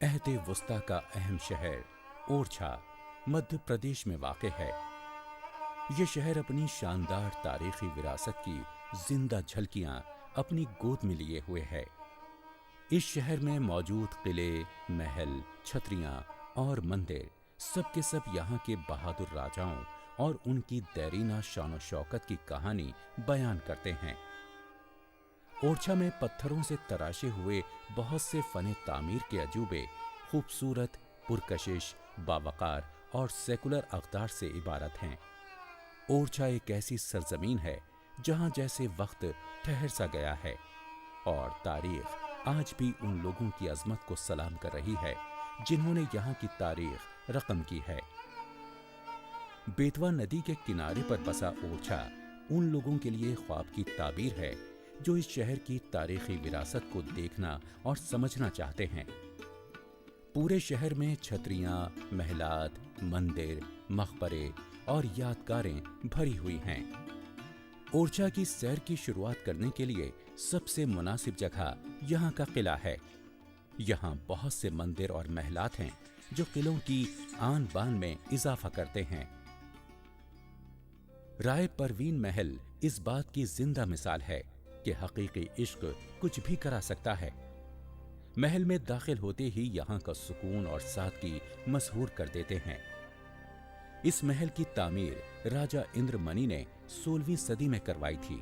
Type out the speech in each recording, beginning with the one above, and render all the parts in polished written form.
अहद वुस्ता का अहम शहर ओरछा मध्य प्रदेश में वाक़ है। ये शहर अपनी शानदार तारीखी विरासत की जिंदा झलकियां अपनी गोद में लिए हुए है। इस शहर में मौजूद किले, महल, छतरियां और मंदिर सब के सब यहाँ के बहादुर राजाओं और उनकी देरीना शान शौकत की कहानी बयान करते हैं। ओरछा में पत्थरों से तराशे हुए बहुत से फने तामीर के अजूबे खूबसूरत, पुरकशिश, बावकार और सेकुलर अक़दार से इबारत हैं। ओरछा एक ऐसी सरजमीन है जहां जैसे वक्त ठहर सा गया है और तारीख आज भी उन लोगों की अजमत को सलाम कर रही है जिन्होंने यहाँ की तारीख रकम की है। बेतवा नदी के किनारे पर बसा ओरछा उन लोगों के लिए ख्वाब की ताबीर है जो इस शहर की तारीखी विरासत को देखना और समझना चाहते हैं। पूरे शहर में छतरियां, महलात, मंदिर, मकबरे और यादगारें भरी हुई हैं। ओरछा की सैर की शुरुआत करने के लिए सबसे मुनासिब जगह यहाँ का किला है। यहाँ बहुत से मंदिर और महलात हैं जो किलों की आन बान में इजाफा करते हैं। राय परवीन महल इस बात की जिंदा मिसाल है कि हकीकी इश्क कुछ भी करा सकता है। महल में दाखिल होते ही यहाँ का सुकून और सादगी मशहूर कर देते हैं। इस महल की तामीर राजा इंद्रमणि ने 16वीं सदी में करवाई थी।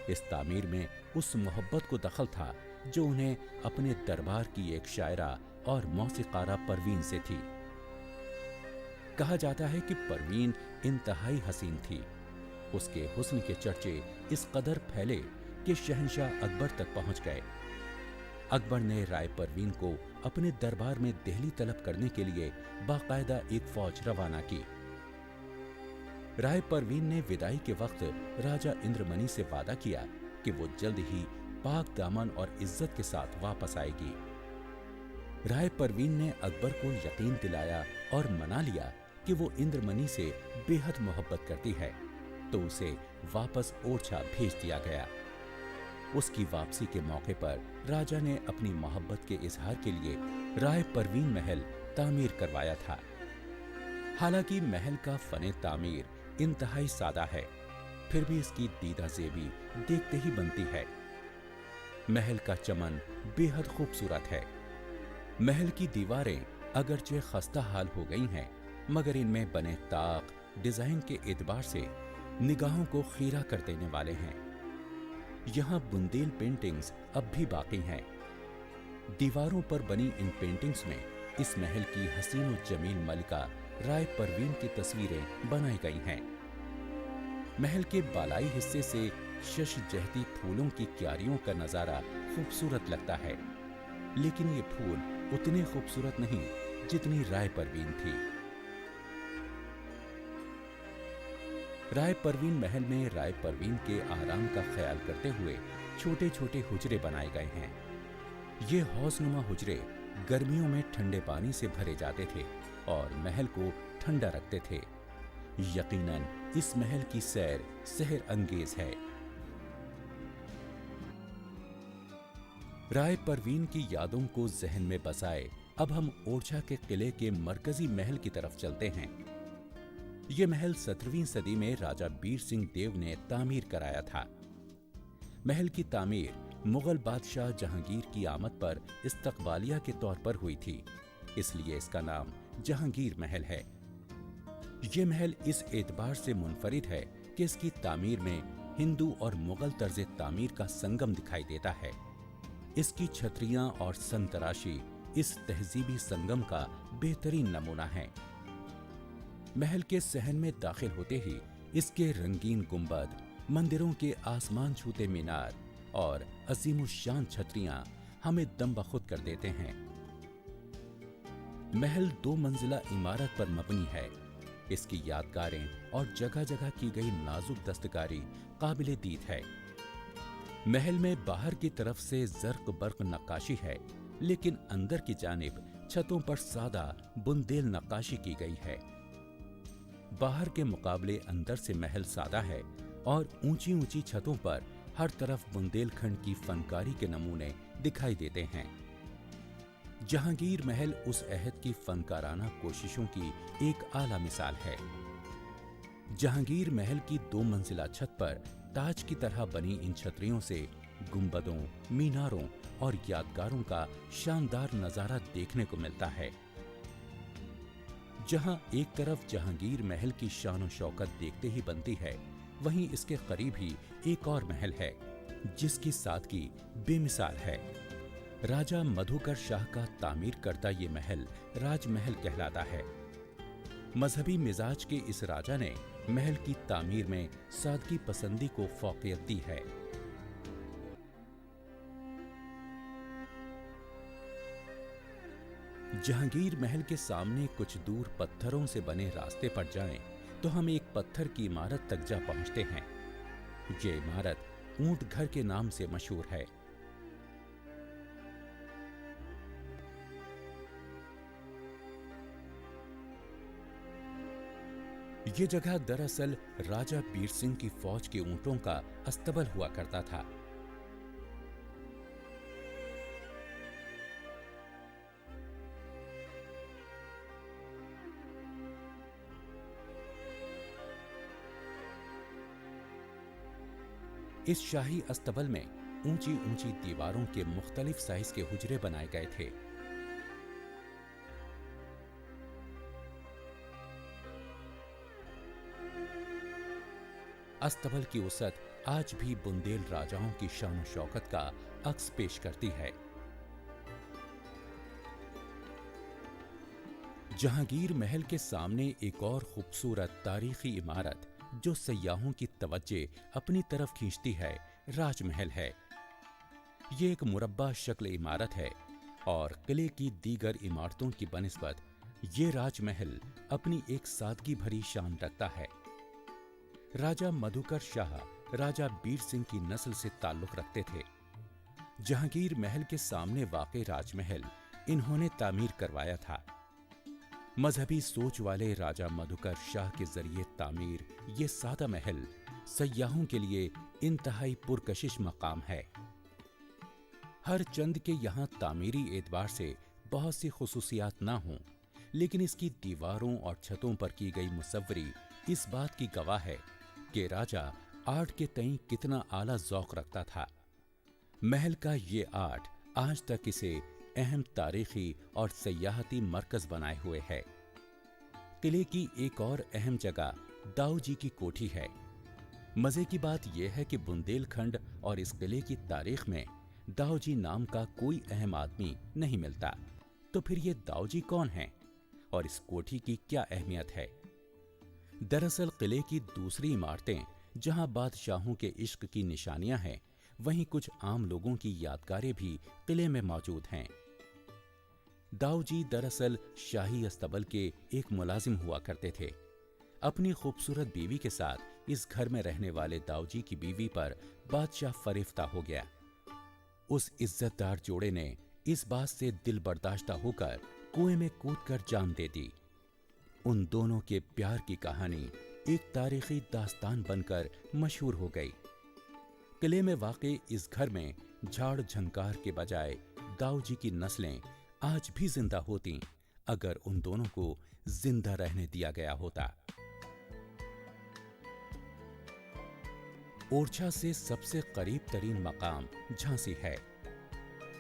इस तामीर में उस मोहब्बत को दखल था जो उन्हें अपने दरबार की एक शायरा और मौसीकारा परवीन से थी। कहा जाता है कि परवीन इंतहाई हसीन थी। उसके हुस्न के चर्चे इस कदर फैले कि शहंशाह अकबर तक पहुंच गए। अकबर ने राय परवीन को अपने दरबार में देहली तलब करने के लिए बाकायदा एक फौज रवाना की। राय परवीन ने विदाई के वक्त राजा इंद्रमणि से वादा किया कि वो जल्द ही पाक दामन और इज्जत के साथ वापस आएगी। राय परवीन ने अकबर को यकीन दिलाया और मना लिया कि वो इंद्रमणि से बेहद मोहब्बत करती है, तो उसे वापस ओरछा भेज दिया गया। उसकी वापसी के मौके पर राजा ने अपनी मोहब्बत के इजहार के लिए राय परवीन महल तामीर करवाया था। हालांकि महल का फने तामीर इंतहाई सादा है, फिर भी इसकी दीदा ज़ेबी देखते ही बनती है। महल का चमन बेहद खूबसूरत है। महल की दीवारें अगरचे खस्ता हाल हो गई हैं, मगर इनमें बने ताक डिजाइन के एतबार से निगाहों को खीरा कर देने वाले हैं। यहाँ बुंदेल पेंटिंग्स अब भी बाकी हैं। दीवारों पर बनी इन पेंटिंग्स में इस महल की हसीन और जमील मलिका राय परवीन की तस्वीरें बनाई गई हैं। महल के बालाई हिस्से से शश जहती फूलों की क्यारियों का नजारा खूबसूरत लगता है, लेकिन ये फूल उतने खूबसूरत नहीं जितनी राय परवीन थी। राय परवीन महल में राय परवीन के आराम का ख्याल करते हुए छोटे छोटे हुजरे बनाए गए हैं। ये हौसनुमा हुजरे गर्मियों में ठंडे पानी से भरे जाते थे और महल को ठंडा रखते थे। यकीनन इस महल की सैर सहर अंगेज है। राय परवीन की यादों को जहन में बसाए अब हम ओरछा के किले के मरकजी महल की तरफ चलते हैं। यह महल 17वीं सदी में राजा बीर सिंह देव ने तामीर कराया था। महल की तामीर मुगल बादशाह जहांगीर की आमद पर इस्तकबालिया के तौर पर हुई थी, इसलिए इसका नाम जहांगीर महल है। यह महल इस एतबार से मुनफरिद है कि इसकी तामीर में हिंदू और मुगल तर्ज तामीर का संगम दिखाई देता है। इसकी छतरियां और संतराशी इस तहजीबी संगम का बेहतरीन नमूना है। महल के सहन में दाखिल होते ही इसके रंगीन गुंबद, मंदिरों के आसमान छूते मीनार और अजीमुशान छतरियां हमें दम बखुद कर देते हैं। महल 2 मंजिला इमारत पर मबनी है। इसकी यादगारें और जगह जगह की गई नाजुक दस्तकारी काबिले दीद है। महल में बाहर की तरफ से जर्क बर्क नक्काशी है, लेकिन अंदर की जानिब छतों पर सादा बुंदेल नक्काशी की गई है। बाहर के मुकाबले अंदर से महल सादा है और ऊंची ऊंची छतों पर हर तरफ बुंदेलखंड की फनकारी के नमूने दिखाई देते हैं। जहांगीर महल उस अहद की फनकाराना कोशिशों की एक आला मिसाल है। जहांगीर महल की 2 मंजिला छत पर ताज की तरह बनी इन छतरियों से गुंबदों, मीनारों और यादगारों का शानदार नजारा देखने को मिलता है। जहां एक तरफ जहांगीर महल की शान और शौकत देखते ही बनती है, वहीं इसके करीब ही एक और महल है जिसकी सादगी बेमिसाल है। राजा मधुकर शाह का तामीर करता ये महल राजमहल कहलाता है। मजहबी मिजाज के इस राजा ने महल की तामीर में सादगी पसंदी को फौकियत दी है। जहांगीर महल के सामने कुछ दूर पत्थरों से बने रास्ते पर जाएं तो हम एक पत्थर की इमारत तक जा पहुंचते हैं। ये इमारत ऊंट घर के नाम से मशहूर है। ये जगह दरअसल राजा बीर सिंह की फौज के ऊंटों का अस्तबल हुआ करता था। इस शाही अस्तबल में ऊंची ऊंची दीवारों के मुख्तलिफ साइज के हुजरे बनाए गए थे। अस्तबल की उसत आज भी बुंदेल राजाओं की शान और शौकत का अक्स पेश करती है। जहांगीर महल के सामने एक और खूबसूरत तारीखी इमारत जो सयाहों की तवज्जे अपनी तरफ खींचती है, राजमहल है। ये एक मुरब्बा शक्ल इमारत है और किले की दीगर इमारतों की बनिस्बत ये राजमहल अपनी एक सादगी भरी शान रखता है। राजा मधुकर शाह राजा बीर सिंह की नस्ल से ताल्लुक रखते थे। जहांगीर महल के सामने वाक़े राजमहल इन्होंने तामीर करवाया था। मजहबी सोच वाले राजा मधुकर शाह के जरिए तामीर ये सादा महल सयाहों के लिए इंतहाई पुरकशिश मकाम है। हर चंद के यहाँ तामीरी एतबार से बहुत सी खुसूसियात ना हों, लेकिन इसकी दीवारों और छतों पर की गई मुसव्वरी इस बात की गवाह है कि राजा आर्ट के तईं कितना आला ज़ौक़ रखता था। महल का ये आर्ट आज तक इसे अहम तारीखी और सयाहती मरकज बनाए हुए है। किले की एक और अहम जगह दाऊ जी की कोठी है। मजे की बात यह है कि बुंदेलखंड और इस किले की तारीख में दाऊ जी नाम का कोई अहम आदमी नहीं मिलता। तो फिर ये दाऊ जी कौन हैं और इस कोठी की क्या अहमियत है? दरअसल किले की दूसरी इमारतें जहां बादशाहों के इश्क की निशानियां हैं, वहीं कुछ आम लोगों की यादगारें भी किले में मौजूद हैं। दाऊ जी दरअसल शाही अस्तबल के एक मुलाजिम हुआ करते थे। अपनी खूबसूरत बीवी के साथ इस घर में रहने वाले दाऊ जी की बीवी पर बादशाह फरेफ्ता हो गया। उस इज्जतदार जोड़े ने इस बात से दिल बर्दाश्ता होकर कुएं में कूदकर जान दे दी। उन दोनों के प्यार की कहानी एक तारीखी दास्तान बनकर मशहूर हो गई। किले में वाक़े इस घर में झाड़ झंकार के बजाय दाऊ जी की नस्लें आज भी जिंदा होती अगर उन दोनों को जिंदा रहने दिया गया होता। ओरछा से सबसे करीब तरीन मकाम झांसी है।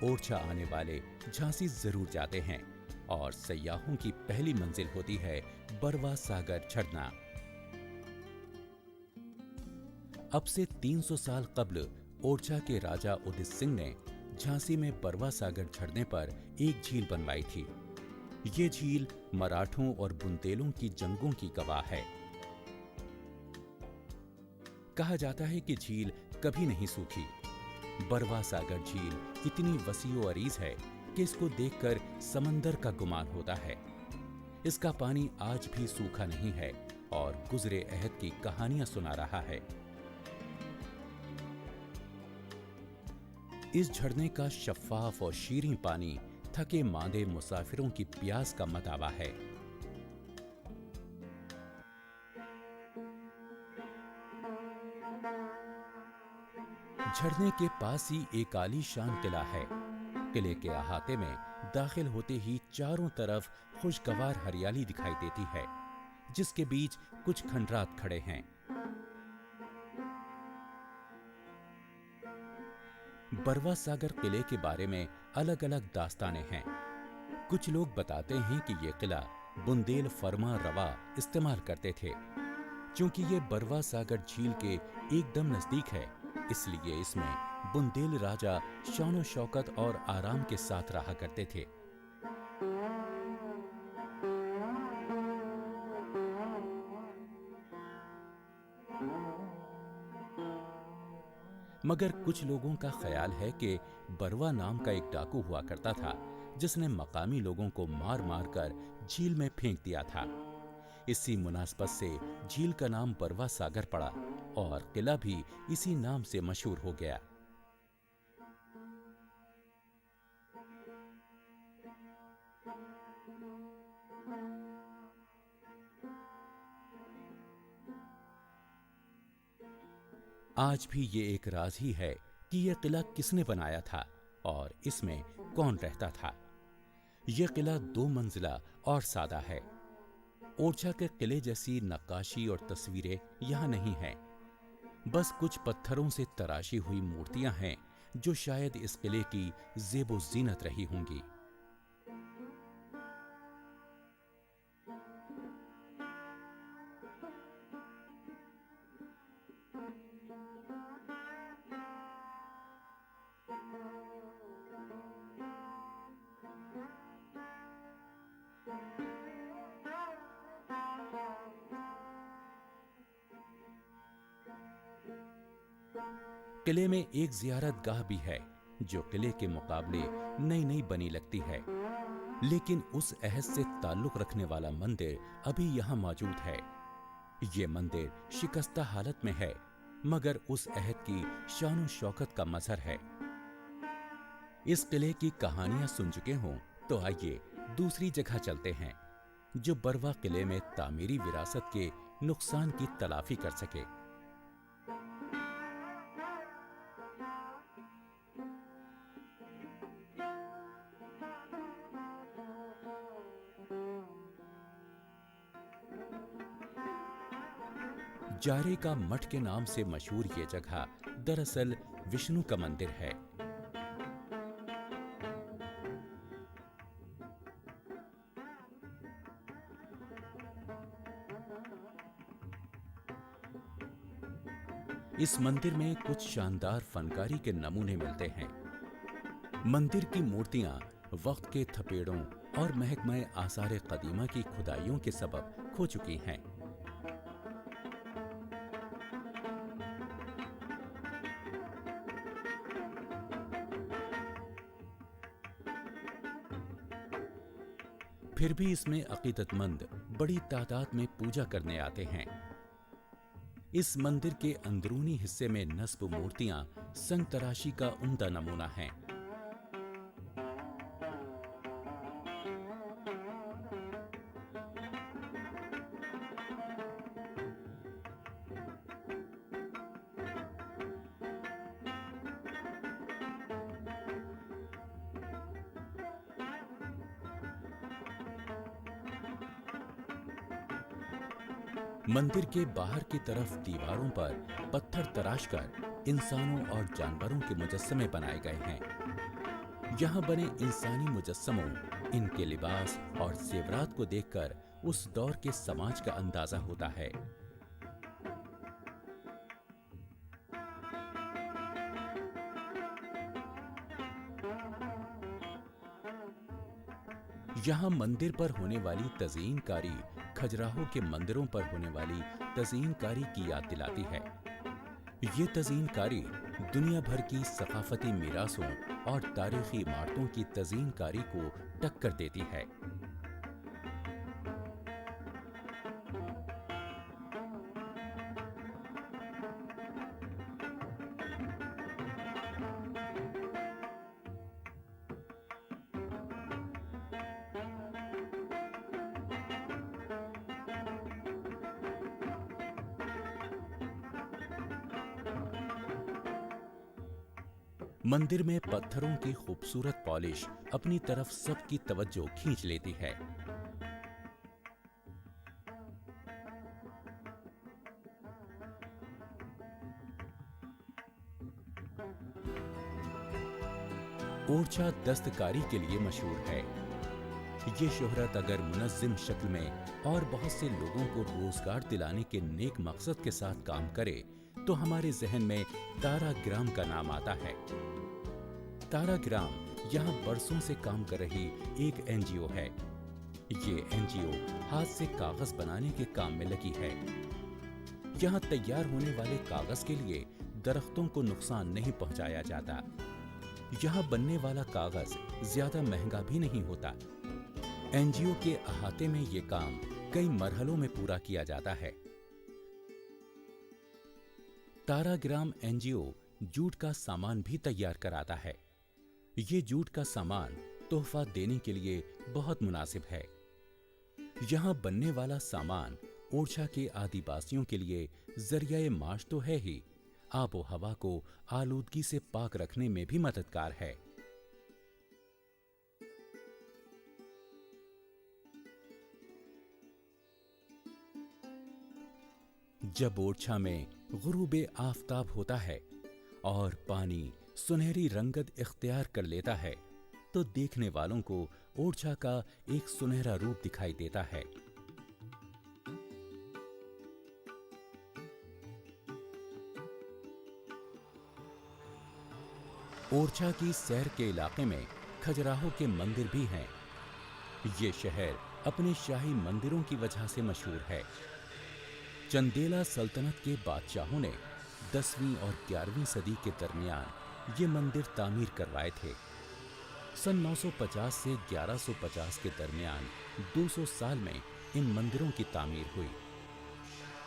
ओरछा आने वाले झांसी जरूर जाते हैं और सयाहों की पहली मंजिल होती है बरवा सागर झरना। अब से 300 साल कब्ल ओरछा के राजा उदित सिंह ने झांसी में बरवा सागर झरने पर एक झील बनवाई थी। ये झील मराठों और बुंदेलों की जंगों की गवाह है। कहा जाता है कि झील कभी नहीं सूखी। बरवा सागर झील इतनी वसीओ अरीज है कि इसको देखकर समंदर का गुमान होता है। इसका पानी आज भी सूखा नहीं है और गुजरे अहद की कहानियां सुना रहा है। इस झरने का शफ्फाफ और शीरीं पानी थके मांदे मुसाफिरों की प्यास का मदावा है। झरने के पास ही एक आलीशान किला है। किले के अहाते में दाखिल होते ही चारों तरफ खुशगवार हरियाली दिखाई देती है, जिसके बीच कुछ खंडरात खड़े हैं। बरवा सागर किले के बारे में अलग अलग दास्तानें हैं। कुछ लोग बताते हैं कि ये किला बुंदेल फरमा रवा इस्तेमाल करते थे। क्योंकि ये बरवा सागर झील के एकदम नजदीक है, इसलिए इसमें बुंदेल राजा शानो शौकत और आराम के साथ रहा करते थे। मगर कुछ लोगों का ख्याल है कि बरवा नाम का एक डाकू हुआ करता था, जिसने मकामी लोगों को मार मार कर झील में फेंक दिया था। इसी मुनासबत से झील का नाम बरवा सागर पड़ा और किला भी इसी नाम से मशहूर हो गया। आज भी ये एक राज ही है कि यह किला किसने बनाया था और इसमें कौन रहता था। यह किला 2 मंजिला और सादा है। ओरछा के किले जैसी नक्काशी और तस्वीरें यहाँ नहीं हैं। बस कुछ पत्थरों से तराशी हुई मूर्तियां हैं जो शायद इस किले की ज़ेबो ज़ीनत रही होंगी। किले में एक ज़ियारत गाह भी है जो किले के मुकाबले नई नई बनी लगती है, लेकिन उस अहद से ताल्लुक रखने वाला मंदिर अभी यहाँ मौजूद है। ये मंदिर शिकस्ता हालत में है, मगर उस अहद की शानो शौकत का मजहर है। इस किले की कहानियां सुन चुके हों तो आइए दूसरी जगह चलते हैं जो बरवा किले में तामीरी विरासत के नुकसान की तलाफी कर सके। जारे का मठ के नाम से मशहूर ये जगह दरअसल विष्णु का मंदिर है। इस मंदिर में कुछ शानदार फनकारी के नमूने मिलते हैं। मंदिर की मूर्तियां वक्त के थपेड़ों और महकमे आसारे कदीमा की खुदाइयों के सबब खो चुकी हैं। फिर भी इसमें अकीदतमंद बड़ी तादाद में पूजा करने आते हैं। इस मंदिर के अंदरूनी हिस्से में नस्ब मूर्तियां संग तराशी का उम्दा नमूना हैं। मंदिर के बाहर की तरफ दीवारों पर पत्थर तराशकर इंसानों और जानवरों के मुजस्समे बनाए गए हैं। यहाँ बने इंसानी मुजस्समों, इनके लिबास और जेवरात को देखकर उस दौर के समाज का अंदाजा होता है। यहाँ मंदिर पर होने वाली तज़ीनकारी खजुराहो के मंदिरों पर होने वाली तज़ीनकारी की याद दिलाती है। ये तज़ीनकारी दुनिया भर की सकाफती मीरासों और तारीखी इमारतों की तज़ीनकारी को टक्कर देती है। मंदिर में पत्थरों की खूबसूरत पॉलिश अपनी तरफ सबकी तवज्जो खींच लेती है। ओरछा दस्तकारी के लिए मशहूर है। ये शोहरत अगर मुनज़्ज़म शक्ल में और बहुत से लोगों को रोजगार दिलाने के नेक मकसद के साथ काम करे तो हमारे जहन में तारा ग्राम का नाम आता है। तारा ग्राम यहाँ बरसों से काम कर रही एक एनजीओ है। ये एनजीओ हाथ से कागज बनाने के काम में लगी है। यहाँ तैयार होने वाले कागज के लिए दरख्तों को नुकसान नहीं पहुंचाया जाता। यहाँ बनने वाला कागज ज्यादा महंगा भी नहीं होता। एनजीओ के अहाते में ये काम कई मरहलों में पूरा किया जाता है। ताराग्राम एनजीओ जूट का सामान भी तैयार कराता है। ये जूट का सामान तोहफा देने के लिए बहुत मुनासिब है। यहाँ बनने वाला सामान ओरछा के आदिवासियों के लिए जरिया माश तो है ही, आबो हवा को आलूदगी से पाक रखने में भी मददगार है। जब ओरछा में गुरूबे आफताब होता है और पानी सुनहरी रंगत इख्तियार कर लेता है तो देखने वालों को ओरछा का एक सुनहरा रूप दिखाई देता है। ओरछा की सैर के इलाके में खजुराहो के मंदिर भी हैं। ये शहर अपने शाही मंदिरों की वजह से मशहूर है। चंदेला सल्तनत के बादशाहों ने 10वीं और 11वीं सदी के दरमियान ये मंदिर तामीर करवाए थे। सन 950 से 1150 के दरमियान 200 साल में इन मंदिरों की तामीर हुई।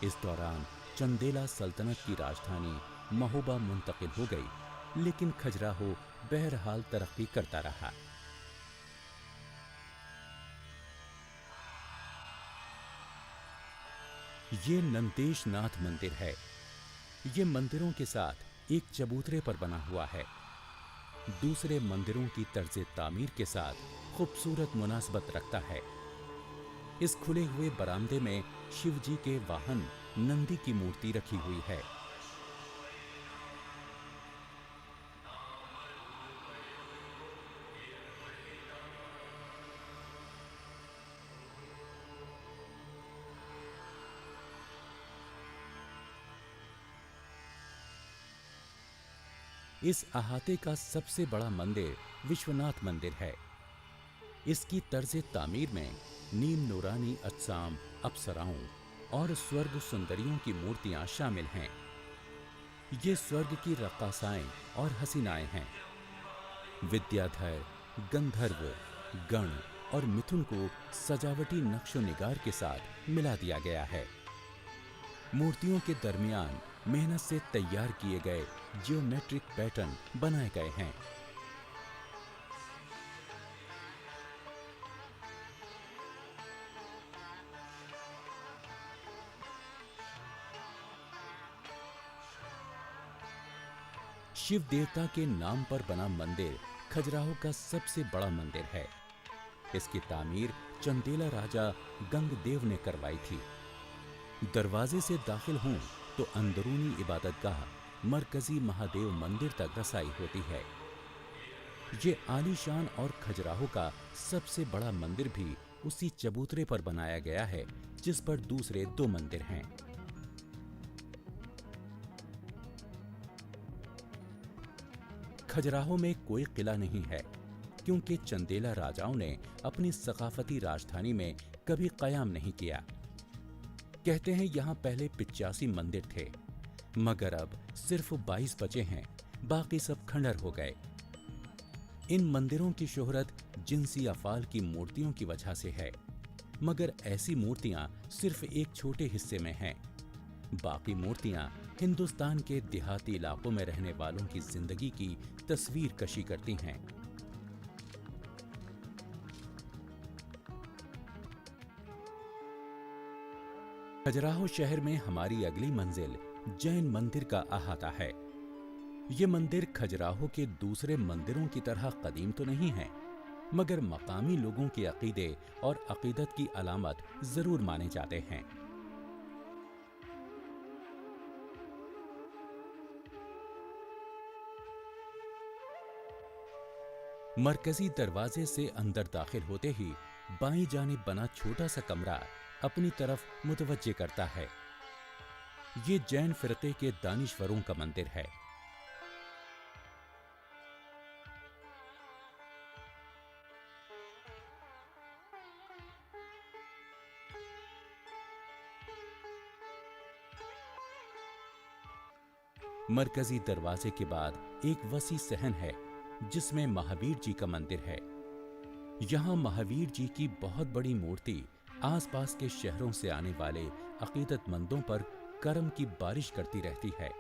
इस दौरान चंदेला सल्तनत की राजधानी महोबा मुंतकिल हो गई, लेकिन खजुराहो बहरहाल तरक्की करता रहा। ये नंदेश नाथ मंदिर है। ये मंदिरों के साथ एक चबूतरे पर बना हुआ है। दूसरे मंदिरों की तर्ज तामीर के साथ खूबसूरत मुनासबत रखता है। इस खुले हुए बरामदे में शिव जी के वाहन नंदी की मूर्ति रखी हुई है। इस अहाते का सबसे बड़ा मंदिर विश्वनाथ मंदिर है। इसकी तर्ज तामीर में नीम नूरानी अजसाम, अप्सराओं और स्वर्ग सुंदरियों की मूर्तियां शामिल हैं। ये स्वर्ग की रक्कासाएं और हसीनाएं हैं। विद्याधर, गंधर्व, गण और मिथुन को सजावटी नक्शो निगार के साथ मिला दिया गया है। मूर्तियों के दरमियान मेहनत से तैयार किए गए जियोमेट्रिक पैटर्न बनाए गए हैं। शिव देवता के नाम पर बना मंदिर खजुराहो का सबसे बड़ा मंदिर है। इसकी तामीर चंदेला राजा गंगदेव ने करवाई थी। दरवाजे से दाखिल हों तो अंदरूनी इबादतगाह मरकजी महादेव मंदिर तक रसाई होती है। ये आलीशान और खजुराहो का सबसे बड़ा मंदिर भी उसी चबूतरे पर बनाया गया है जिस पर दूसरे 2 मंदिर हैं। खजुराहो में कोई किला नहीं है क्योंकि चंदेला राजाओं ने अपनी सकाफती राजधानी में कभी कयाम नहीं किया। कहते हैं यहाँ पहले 85 मंदिर थे, मगर अब सिर्फ 22 बचे हैं, बाकी सब खंडर हो गए। इन मंदिरों की शोहरत जिनसी अफाल की मूर्तियों की वजह से है, मगर ऐसी मूर्तियां सिर्फ एक छोटे हिस्से में हैं। बाकी मूर्तियां हिंदुस्तान के देहाती इलाकों में रहने वालों की जिंदगी की तस्वीर कशी करती हैं। खजुराहो शहर में हमारी अगली मंजिल जैन मंदिर का अहाता है। ये मंदिर खजुराहो के दूसरे मंदिरों की तरह कदीम तो नहीं है, मगर मकामी लोगों के अकीदे और अकीदत की अलामत जरूर माने जाते हैं। मरकजी दरवाजे से अंदर दाखिल होते ही बाईं जानिब बना छोटा सा कमरा अपनी तरफ मुतवज्जे करता है। ये जैन फिरके के दानिश्वरों का मंदिर है। मरकजी दरवाजे के बाद एक वसी सहन है जिसमें महावीर जी का मंदिर है। यहाँ महावीर जी की बहुत बड़ी मूर्ति आसपास के शहरों से आने वाले अकीदतमंदों पर करम की बारिश करती रहती है।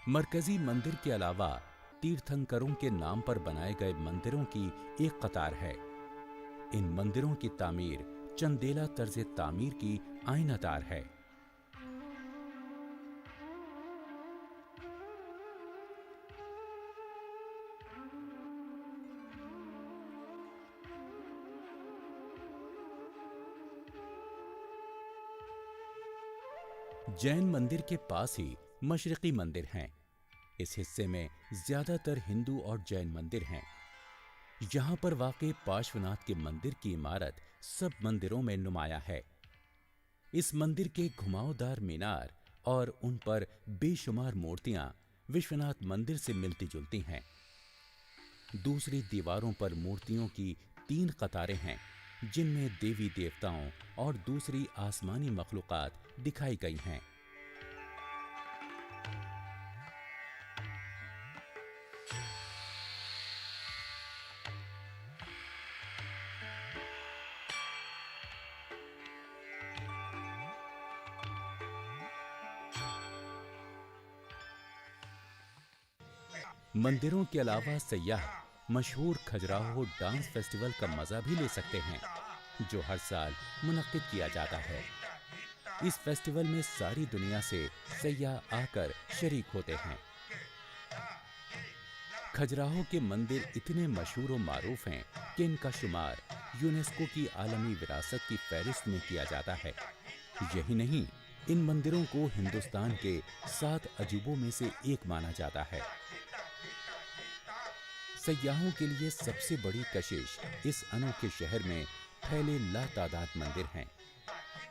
मरकजी मंदिर के अलावा तीर्थंकरों के नाम पर बनाए गए मंदिरों की एक कतार है। इन मंदिरों की तामीर चंदेला तर्ज तामीर की आईनादार है। जैन मंदिर के पास ही मशरिकी मंदिर हैं। इस हिस्से में ज्यादातर हिंदू और जैन मंदिर हैं। यहाँ पर वाक़ई पार्श्वनाथ के मंदिर की इमारत सब मंदिरों में नुमाया है। इस मंदिर के घुमावदार मीनार और उन पर बेशुमार मूर्तियां विश्वनाथ मंदिर से मिलती जुलती हैं। दूसरी दीवारों पर मूर्तियों की 3 कतारें हैं, जिनमें देवी देवताओं और दूसरी आसमानी मखलूकात दिखाई गई हैं। मंदिरों के अलावा सयाह मशहूर खजुराहो डांस फेस्टिवल का मजा भी ले सकते हैं, जो हर साल मुनक्किद किया जाता है। इस फेस्टिवल में सारी दुनिया से सयाह आकर शरीक होते हैं। खजुराहो के मंदिर इतने मशहूर और मारूफ हैं कि इनका शुमार यूनेस्को की आलमी विरासत की फहरिस्त में किया जाता है। यही नहीं, इन मंदिरों को हिंदुस्तान के 7 अजूबों में से एक माना जाता है। सयाहों के लिए सबसे बड़ी कशिश इस अनोखे शहर में फैले लातादाद मंदिर हैं।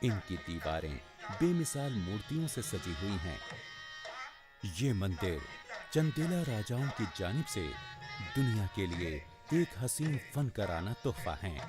इनकी दीवारें बेमिसाल मूर्तियों से सजी हुई हैं। ये मंदिर चंदेला राजाओं की जानिब से दुनिया के लिए एक हसीन फनकाराना तोहफा हैं।